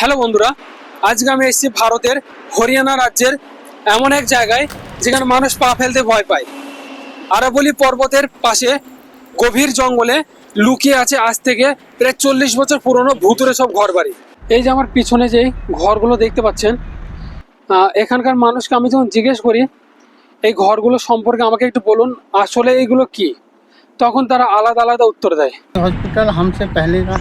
Hello বন্ধুরা, আজকে আমি এসেছি ভারতের হরিয়ানা রাজ্যের এমন এক জায়গায় যেখানে মানুষ পা ফেলতে ভয় পায়। আরাবলি পর্বতের পাশে গভীর জঙ্গলে লুকিয়ে আছে আজ থেকে প্রায় 40 বছর পুরনো ভুতুড়ে সব ঘর বাড়ি। এই যে আমার পিছনে যে ঘরগুলো দেখতে পাচ্ছেন, এখানকার মানুষকে আমি যখন জিজ্ঞেস করি এই ঘরগুলো সম্পর্কে আমাকে একটু বলুন আসলে এইগুলো কি, তখন তারা আলাদা আলাদা উত্তর দেয়। हॉस्पिटल हमसे पहले का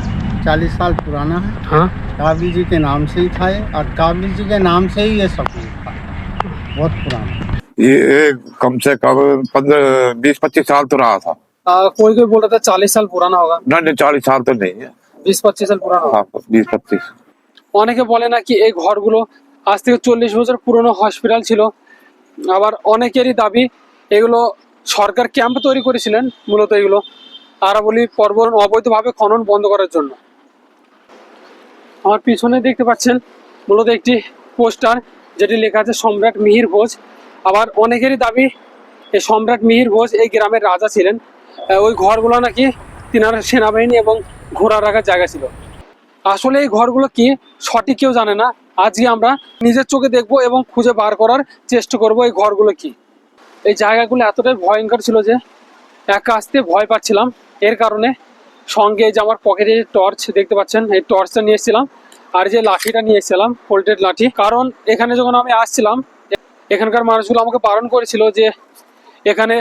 40 साल पुराना है। হ্যাঁ, काबिल जी के नाम से ही था ये, और काबिल जी के नाम से ही ये सब कुछ था। बहुत पुराना। ये कम से कम 15-20-25 साल तो रहा था। कोई कोई बोल रहा था 40 साल पुराना होगा। नहीं, 40 साल तो नहीं है। 20-25 সাল পুরানো। हाँ, 20-25। অনেকে বলে নাকি এই ঘরগুলো আজ থেকে 40 বছর পুরনো হসপিটাল ছিল। আবার অনেকেরই দাবি এগুলো সরকার ক্যাম্প তৈরি করেছিলেন, মূলত এগুলো আরাবলি পর্বত অবৈধভাবে খনন বন্ধ করার জন্য। আমার পিছনে দেখতে পাচ্ছেন মূলত একটি পোস্টার যেটি লেখা আছে সম্রাট মিহির ভোজ। আবার অনেকেরই দাবি এই সম্রাট মিহির ভোজ এই গ্রামের রাজা ছিলেন। ওই ঘরগুলো নাকি তিনার সেনাবাহিনী এবং ঘোড়া রাখার জায়গা ছিল। আসলে এই ঘরগুলো কি সঠিক কেউ জানে না। আজকে আমরা নিজের চোখে দেখবো এবং খুঁজে বার করার চেষ্টা করব এই ঘরগুলো কি। এই জায়গাগুলো এতটাই ভয়ঙ্কর ছিল যে একা আসতে ভয় পাচ্ছিলাম। এর কারণে সঙ্গে যে আমার পকেটে টর্চ দেখতে পাচ্ছেন, এই টর্চটা নিয়ে এসেছিলাম, আর যে লাঠিটা নিয়ে এসেছিলাম ফোল্ডেড লাঠি। কারণ এখানে যখন আমি আসছিলাম এখানকার মানুষগুলো আমাকে বারণ করেছিল যে এখানে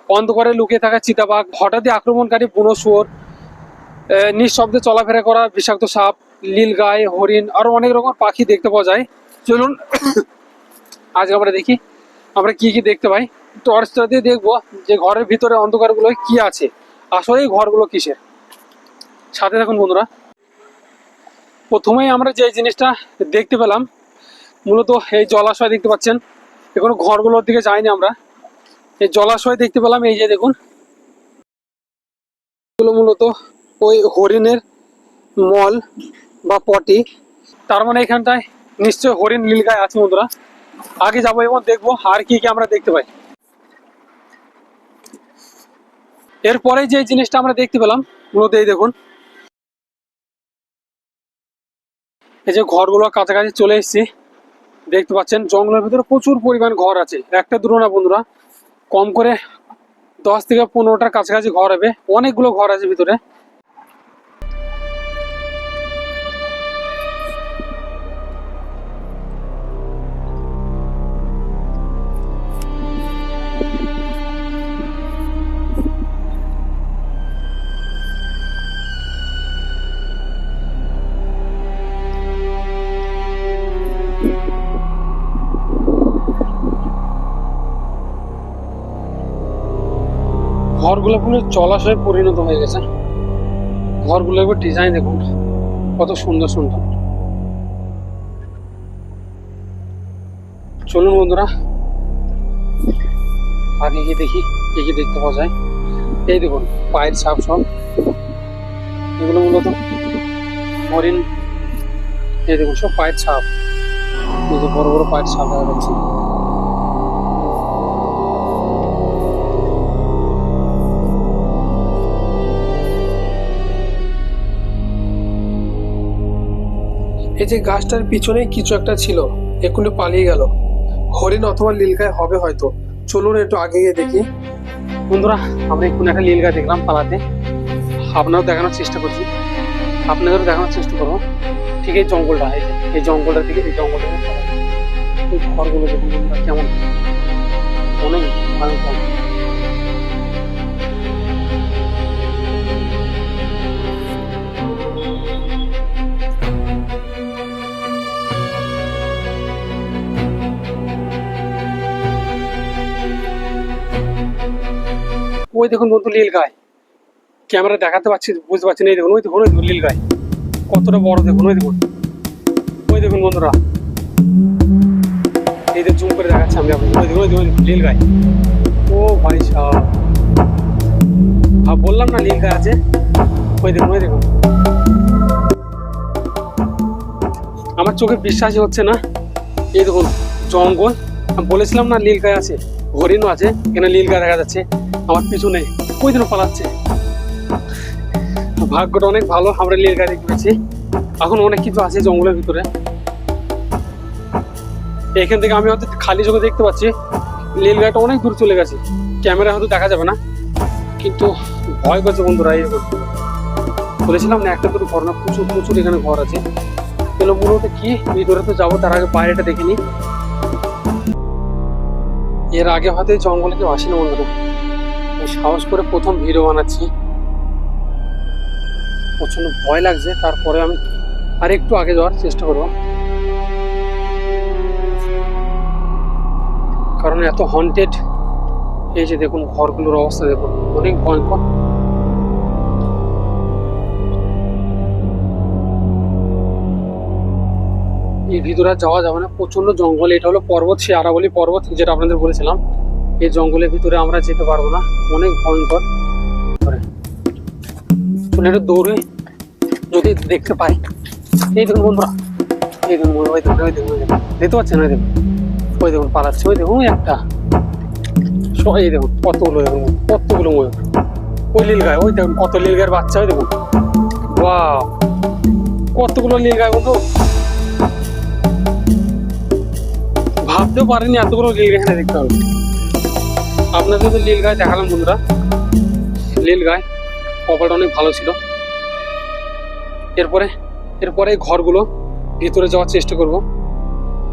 অন্ধকারে লুকিয়ে থাকা চিতাবাঘ, হঠাৎই আক্রমণকারী বুনো শুয়োর, নিঃশব্দে চলাফেরা করা বিষাক্ত সাপ, নীলগাই, হরিণ, আরো অনেক রকম পাখি দেখতে পাওয়া যায়। চলুন আজকে আমরা দেখি আমরা কি কি দেখতে পাই। টর্চটা দিয়ে দেখবো যে ঘরের ভিতরে অন্ধকারগুলো কি আছে, আসলে এই ঘরগুলো কিসের। সাথে থাকুন বন্ধুরা। প্রথমেই আমরা যে জিনিসটা দেখতে পেলাম মূলত এই জলাশয় দেখতে পাচ্ছেন। এখনো ঘরগুলোর দিকে যাইনি আমরা, এই জলাশয় দেখতে পেলাম। এই যে দেখুন, এগুলো মূলত ওই হরিণের মল বা পটি। তার মানে এখানটায় নিশ্চয় হরিণ নীলগাই আছে বন্ধুরা। আগে যাবো এবং দেখবো আর কি কি আমরা দেখতে পাই। এরপরে যে জিনিসটা আমরা দেখতে পেলাম মূলত এই দেখুন, এই যে ঘরগুলো কাছাকাছি চলে এসেছি। দেখতে পাচ্ছেন জঙ্গলের ভিতরে প্রচুর পরিমাণ ঘর আছে, একটা দুটো না বন্ধুরা, কম করে 10 থেকে 15টার কাছাকাছি ঘর হবে। অনেকগুলো ঘর আছে ভিতরে। ঘরগুলো পুরো জলাশয়ে পরিণত হয়ে গেছে। ঘরগুলো একবার ডিজাইন দেখুন কত সুন্দর সুন্দর। চলুন বন্ধুরা আগে গিয়ে দেখি কি কি দেখতে পাওয়া যায়। এই দেখুন পায়ের ছাপ সব, এগুলো মূলত হরিণ। এই দেখুন সব পায়ের ছাপ, বড় বড় পায়ের ছাপ দেখা যাচ্ছে। এই যে গাছটার পিছনে কিছু একটা ছিল, এক্ষুনি পালিয়ে গেল। হরিণ অথবা নীলগাই হবে হয়তো। চলুন একটু আগে গিয়ে দেখি। বন্ধুরা আমরা এক্ষুনি একটা নীলগাই দেখলাম পালাতে। আপনারাও দেখানোর চেষ্টা করছি, আপনাদেরও দেখানোর চেষ্টা করবো। ঠিক এই জঙ্গলটা, এই যে এই জঙ্গলটা থেকে এই জঙ্গলটা এই ঘরগুলো দেখুন কেমন অনেক ভয়ঙ্কর। ওই দেখুন বন্ধু নীলগাই, ক্যামেরা দেখাতে পারছি বুঝতে পারছি না। এই দেখুন ওই দেখুন, ওই দেখুন নীলগাই কতটা বড় দেখুন। ওই দেখুন, ওই দেখুন বন্ধুরা, এই যে জুম করে দেখাচ্ছি আমি আপনাকে। ওই দেখুন, ওই দেখুন নীলগাই। ও ভাই সাহেব, বললাম না নীলগাই আছে। ওই দেখুন, ওই দেখুন, আমার চোখে বিশ্বাসই হচ্ছে না। এই দেখুন জঙ্গল, বলেছিলাম না নীলগাই আছে, হরিণও আছে। এখানে নীলগাই দেখা যাচ্ছে আমার পিছনে, ওই দিনও পালাচ্ছে। ভাগ্যটা অনেক ভালো, আমরা নীলগাই দেখতে পেয়েছি। এখন অনেক কিছু আছে জঙ্গলের ভিতরে। এখান থেকে আমি হয়তো খালি চোখে দেখতে পাচ্ছি নীল গাছটা অনেক দূর চলে গেছে, ক্যামেরা হয়তো দেখা যাবে না, কিন্তু ভয় করছে বন্ধুরা। এরকম বলেছিলাম না একটা দুটো ঘর না, প্রচুর প্রচুর এখানে ঘর আছে। এগুলো মূলত কি ভিতরে তো যাবো, তার আগে বাইরেটা দেখে নি। এর আগে হয়তো এই জঙ্গলে কেউ আসেনি বন্ধুরা, সাহস করে প্রথম ভিডিও বানাচ্ছি। প্রচন্ড ভয় লাগছে, তারপরে আমি আর একটু আগে যাওয়ার চেষ্টা করবো, কারণ এত হন্টেড। এই যে দেখুন ঘরগুলোর অবস্থা দেখুন, অনেক ভয়ঙ্কর। এই ভিতরে আর যাওয়া যাবে না, প্রচন্ড জঙ্গল। এটা হলো পর্বত, সে আরাবলি পর্বত যেটা আপনাদের বলেছিলাম। এই জঙ্গলের ভিতরে আমরা যেতে পারবো না, অনেক ভয়ঙ্কর। একটু দৌড়ে যদি দেখতে পাই। এই দেখুন বন্ধুরা, এই দেখুন ওই দেখুন, ওই দেখুন, দেখতে পাচ্ছেন? ওই দেখুন, ওই দেখুন পালাচ্ছে, ওই দেখুন একটা। এই দেখুন কতগুলো, দেখুন কতগুলো ময়ূর। ওই নীল গায়ে, ওই দেখুন কত নীল গায়ের বাচ্চা, ওই দেখুন বাহ কতগুলো নীল গায়ে বন্ধু। ভাবতেও পারেনি এতগুলো নীল গায়ে এখানে দেখতে হবে। আপনাদের তো নীল গায়ে দেখালাম বন্ধুরা, নীল গায়ে কপালটা অনেক ভালো ছিল। এরপরে ঘরগুলো ভিতরে যাওয়ার চেষ্টা করব।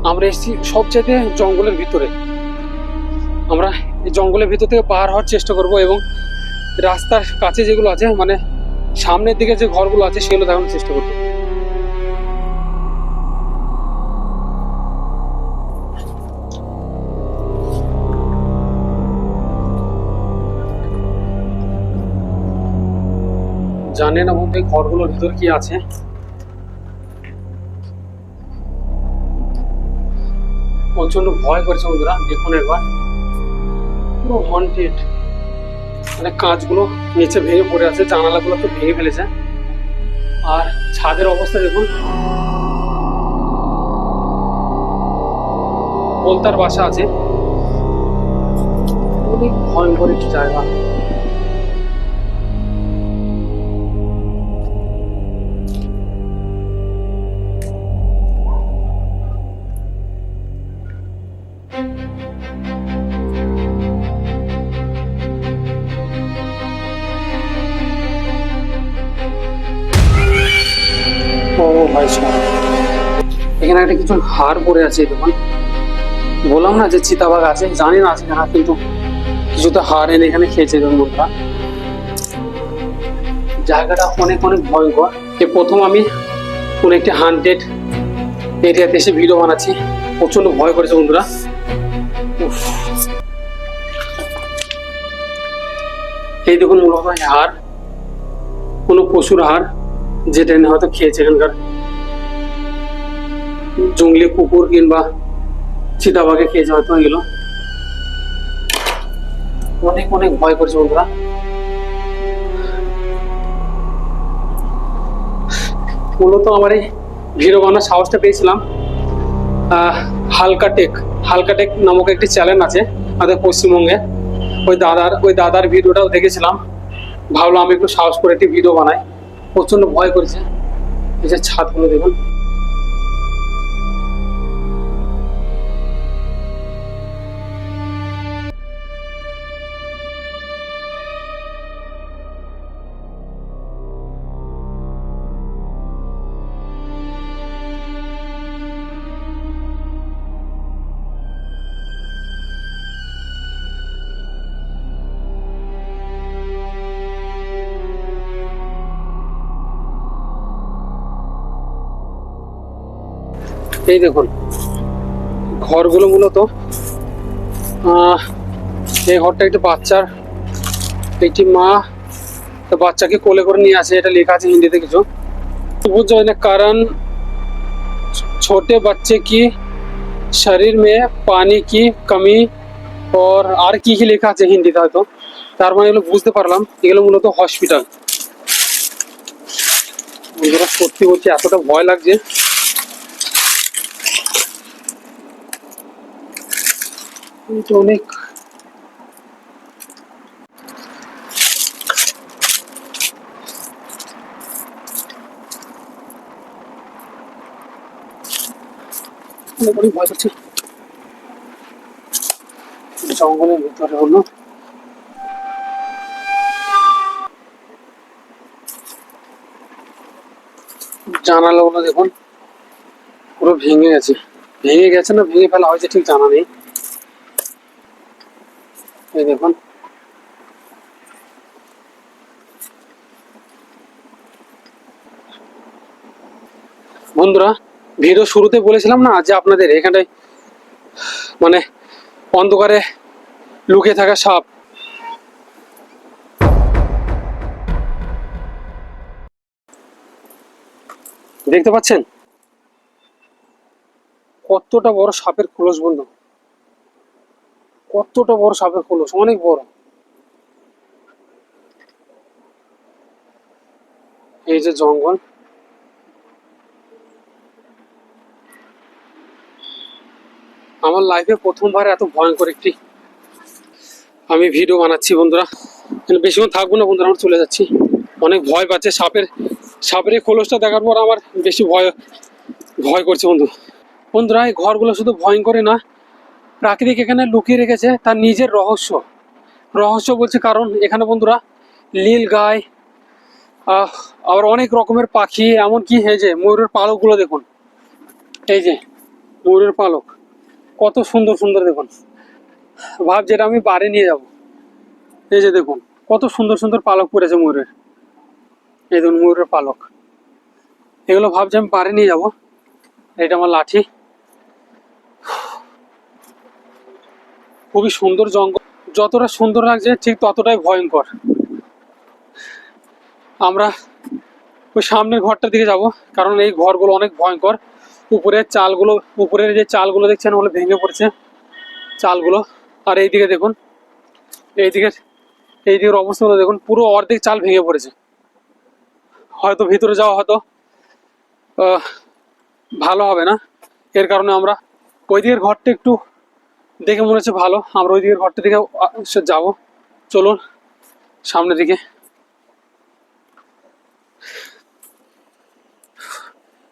আমরা এসেছি সবচেয়ে জঙ্গলের ভিতরে, আমরা এই জঙ্গলের ভিতর থেকে পার হওয়ার চেষ্টা করব এবং রাস্তার কাছে যেগুলো আছে, মানে সামনের দিকে যে ঘরগুলো আছে সেগুলো দেখানোর চেষ্টা করব। জানে না বলতে ঘরগুলোর ভিতর কি আছে। প্রচন্ড ভয় করছে বন্ধুরা, দেখুন একবার পুরো হন্টেড। মানে কাঁচগুলো নিচে ভেঙে পড়ে আছে, জানালাগুলো তো ভেঙে ফেলেছে। আর ছাদের অবস্থা দেখুন, বলতার বাসা আছে। অনেক ভয়ঙ্কর একটি জায়গা। ও ভাই সাহেব, এখানে একটা কিছু হাড় পড়ে আছে। দেখুন বললাম না যে চিতাবাঘ আছে, জানি না আছে না, কিন্তু কিছু তো হাড় এনে এখানে খেয়েছে। দেখুন বন্ধুরা জায়গাটা অনেক অনেক ভয়ঙ্কর। এই প্রথম আমি কোন একটি হান্টেড এরিয়াতে এসে ভিডিও বানাচ্ছি, প্রচন্ড ভয় করেছে বন্ধুরা। এই দেখুন মূলত হাড়, কোনো পশুর হাড়, যেটা এনে হয়তো খেয়েছে এখানকার জঙ্গলি কুকুর কিংবা চিতাবাঘে খেয়েছে হয়তো এগুলো। অনেক অনেক ভয় করছে বন্ধুরা। মূলত আমার এই ভিডিও বানানোর সাহসটা পেয়েছিলাম হালকাটেক নামক একটি চ্যানেল আছে আমাদের পশ্চিমবঙ্গে। ওই দাদার ভিডিওটাও দেখেছিলাম, ভাবলাম আমি একটু সাহস করে একটি ভিডিও বানাই। প্রচন্ড ভয় করেছে। এই যে ছাদগুলো দেখুন, এই দেখুন ঘরগুলো মূলত এই ঘরটা একটি বাচ্চার, একটি মা বাচ্চাকে কোলে করে নিয়ে আসে। এটা লেখা আছে হিন্দিতে কিছু, বুঝ যায় না। কারণ ছোটে বাচ্চে কি শরীর মে পানি কি কমি আর কি কি লেখা আছে হিন্দিতে, হয়তো তার মানে এগুলো বুঝতে পারলাম। এগুলো মূলত হসপিটাল। সত্যি বলছি এতটা ভয় লাগছে। অনেক অনেক ভয় করছে। জঙ্গলের ভিতরে হলো জানালাগুলো দেখুন পুরো ভেঙে গেছে। ভেঙে গেছে না ভেঙে ফেলা হয়েছে ঠিক জানা নেই। এই দেখুন বন্ধুরা, ভিডিও শুরুতে বলেছিলাম না যে আপনাদের এখানটায় মানে অন্ধকারে লুকিয়ে থাকা সাপ। দেখতে পাচ্ছেন কতটা বড় সাপের খোলস বন্ধু, কতটা বড় সাপের খোলস, অনেক বড়। এই যে জঙ্গল, আমার লাইফে প্রথমবার এত ভয়ঙ্কর একটি আমি ভিডিও বানাচ্ছি বন্ধুরা। বেশিক্ষণ থাকবো না বন্ধুরা, আমরা চলে যাচ্ছি। অনেক ভয় পাচ্ছে সাপের এই খোলসটা দেখার পর আমার বেশি ভয় করছে বন্ধুরা। এই ঘরগুলো শুধু ভয়ঙ্করই না, প্রাকৃতিক এখানে লুকিয়ে রেখেছে তার নিজের রহস্য বলছে। কারণ এখানে বন্ধুরা নীল গাই, আবার অনেক রকমের পাখি, এমনকি এই যে ময়ূরের পালকগুলো দেখুন। এই যে ময়ূরের পালক কত সুন্দর সুন্দর দেখুন। যেটা আমি বাড়ি নিয়ে যাব। এই যে দেখুন কত সুন্দর সুন্দর পালক পড়েছে ময়ূরের। এই দেখুন ময়ূরের পালক, এগুলো ভাবছি আমি বাড়ি নিয়ে যাব। এটা আমার লাঠি। খুবই সুন্দর জঙ্গল, যতটা সুন্দর লাগছে ঠিক ততটাই ভয়ঙ্কর। আমরা ওই সামনের ঘরটার দিকে যাব, কারণ এই ঘরগুলো অনেক ভয়ঙ্কর। উপরের যে চালগুলো দেখছেন ওগুলো ভেঙে পড়ছে চালগুলো। আর এইদিকে দেখুন, এইদিকের অবস্থাগুলো দেখুন, পুরো অর্ধেক চাল ভেঙে পড়েছে। হয়তো ভিতরে যাওয়া হয়তো ভালো হবে না, এর কারণে আমরা ওই দিকের ঘরটা একটু দেখে মনে হচ্ছে ভালো। আমরা ওই দিকের ঘরটা দিকে যাব। চলুন সামনের দিকে।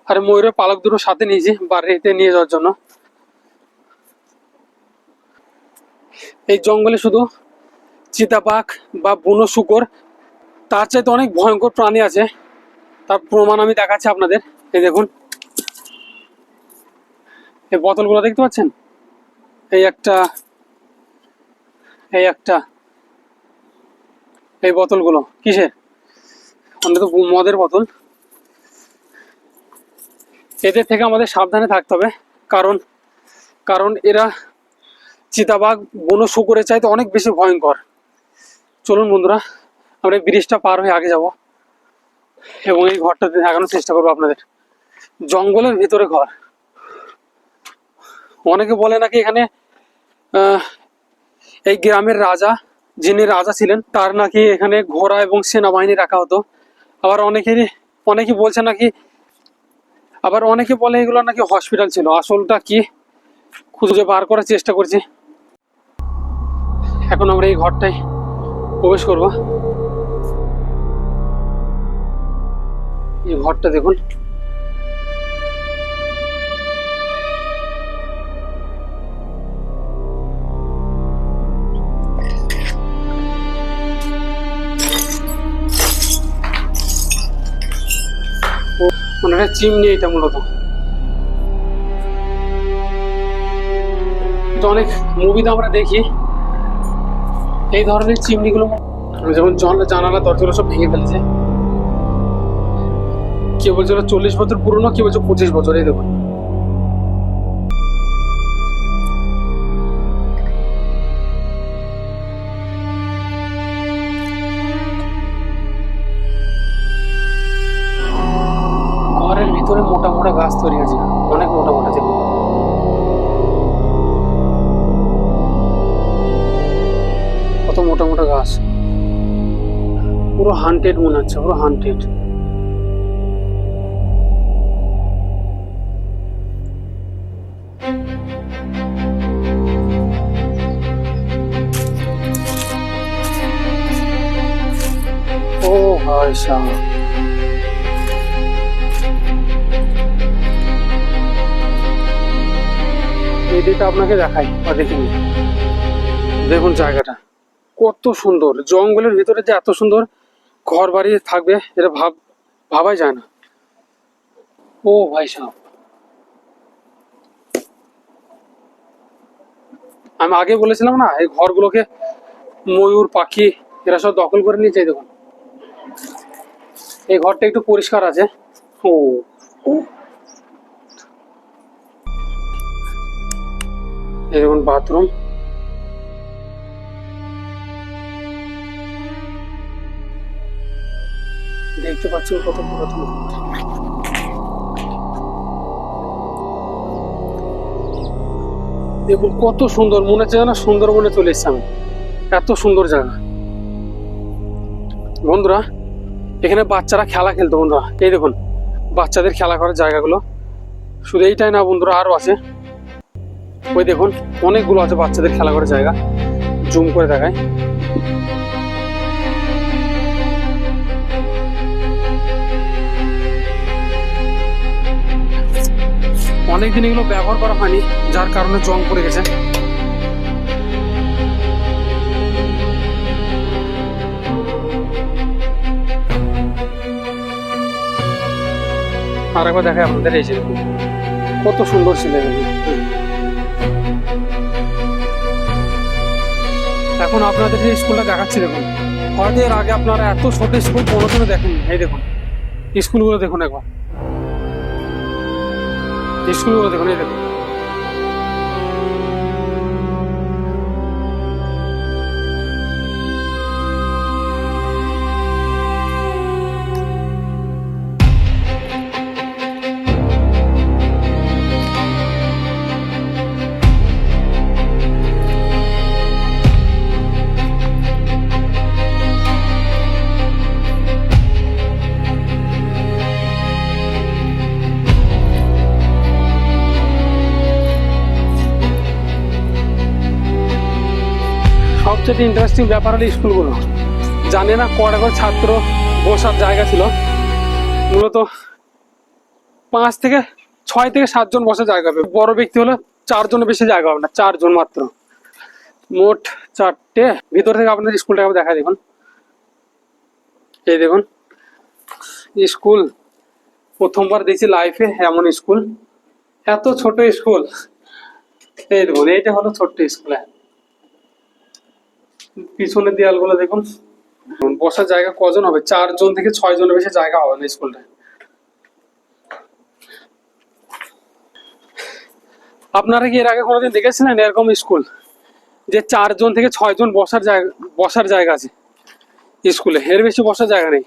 আর ময়ূরের পালক দুটো সাথে নিয়েছি বাড়িতে নিয়ে যাওয়ার জন্য। এই জঙ্গলে শুধু চিতাবাঘ বা বুনো শূকর, তার চাইতে অনেক ভয়ঙ্কর প্রাণী আছে, তার প্রমাণ আমি দেখাচ্ছি আপনাদের। এই দেখুন এই বোতলগুলো দেখতে পাচ্ছেন, এই বোতলগুলো কিসের? আমাদের তো মদের বোতল। এদের থেকে আমাদের সাবধানে থাকতে হবে, কারণ এরা চিতাবাঘ বুনো শূকরের চাইতে অনেক বেশি ভয়ঙ্কর। চলুন বন্ধুরা, আমরা এই ব্রিজটা পার হয়ে আগে যাব এবং এই ঘরটাতে দেখানোর চেষ্টা করবো আপনাদের। জঙ্গলের ভিতরে ঘর। অনেকে বলে নাকি এখানে এই গ্রামের যিনি রাজা ছিলেন তার নাকি এখানে ঘোড়া এবং সেনাবাহিনী রাখা হতো। আবার অনেকে বলছে নাকি, আবার অনেকে বলে এগুলো নাকি হসপিটাল ছিল। আসলটা কি খুঁজে বার করার চেষ্টা করছি। এখন আমরা এই ঘরটায় প্রবেশ করব। এই ঘরটা দেখুন, মানে চিমনি। এটা মূলত অনেক মুভিতে আমরা দেখি এই ধরনের চিমনিগুলো, যেমন জানালা দরজাগুলো সব ভেঙে ফেলেছে। কেউ বলছে 40 বছর পুরনো, কেউ বলছে 25 বছর। এই দেখুন ঘরের ভিতরে মোটা মোটা গাছ তৈরি আছে, অনেক মোটা মোটা। দেখুন কত মোটা মোটা গাছ, পুরো হান্টেড মনে হচ্ছে, পুরো হান্টেড। ও ভাই সাহেব, এদিকটা আপনাকে দেখাই বা দেখে নিন। দেখুন জায়গাটা কত সুন্দর, জঙ্গলের ভিতরে যে এত সুন্দর ঘর বাড়ি থাকবে এটা ভাবাই যায় না। ও ভাই সাহেব, আমি আগে বলেছিলাম না এই ঘরগুলোকে ময়ূর পাখি এরা সব দখল করে নিয়েছে। এই দেখুন এই ঘরটা একটু পরিষ্কার আছে। ও এই দেখুন বাথরুম। দেখতে পাচ্ছেন কত পুরাতন ঘর। দেখুন কত সুন্দর, মনে হচ্ছে না সুন্দরবনে চলে এসেছি আমি, এত সুন্দর জায়গা। বন্ধুরা এখানে বাচ্চারা খেলা খেলতো। বন্ধুরা এই দেখুন বাচ্চাদের খেলা করার জায়গাগুলো, শুধু এইটাই না বন্ধুরা আরো আছে। ওই দেখুন অনেকগুলো আছে বাচ্চাদের খেলা করার জায়গা, জুম করে দেখায়। অনেকদিন এগুলো ব্যবহার করা হয়নি যার কারণে জং পড়ে গেছে। আর একবার দেখায় আপনাদের, এই যে কত সুন্দর ছিল এগুলো। এখন আপনাদের যে স্কুলটা দেখাচ্ছি দেখুন, হয়তো এর আগে আপনারা এত ছোট স্কুল কোনোদিনও দেখেননি। এই দেখুন স্কুলগুলো দেখুন একবার, স্কুলগুলো দেখুন। এই দেখুন সবচেয়ে ইন্টারেস্টিং ব্যাপার হলো স্কুলগুলো, জানে না কটা করে ছাত্র বসার জায়গা ছিল। মূলত 5 থেকে 6 থেকে 7 জন বসার জায়গা হবে। বড় ব্যক্তি হলে 4 জনের বেশি জায়গা হবে না, 4 জন মাত্র, মোট 4টে। ভিতর থেকে আপনাদের স্কুলটাকে দেখা দেখুন। এই দেখুন স্কুল, প্রথমবার দেখছি লাইফে এমন স্কুল, এত ছোট স্কুল। এই দেখুন এইটা হলো ছোট্ট স্কুল। পিছনের দেয়ালগুলো দেখুন। বসার জায়গা কজন হবে? 4 জন থেকে 6 জনের বেশি জায়গা হবে না স্কুলটায়। আপনারা কি এর আগে কোনোদিন দেখেছিলেন এরকম স্কুল যে 4 জন থেকে 6 জন বসার জায়গা আছে স্কুলে? এর বেশি বসার জায়গা নেই।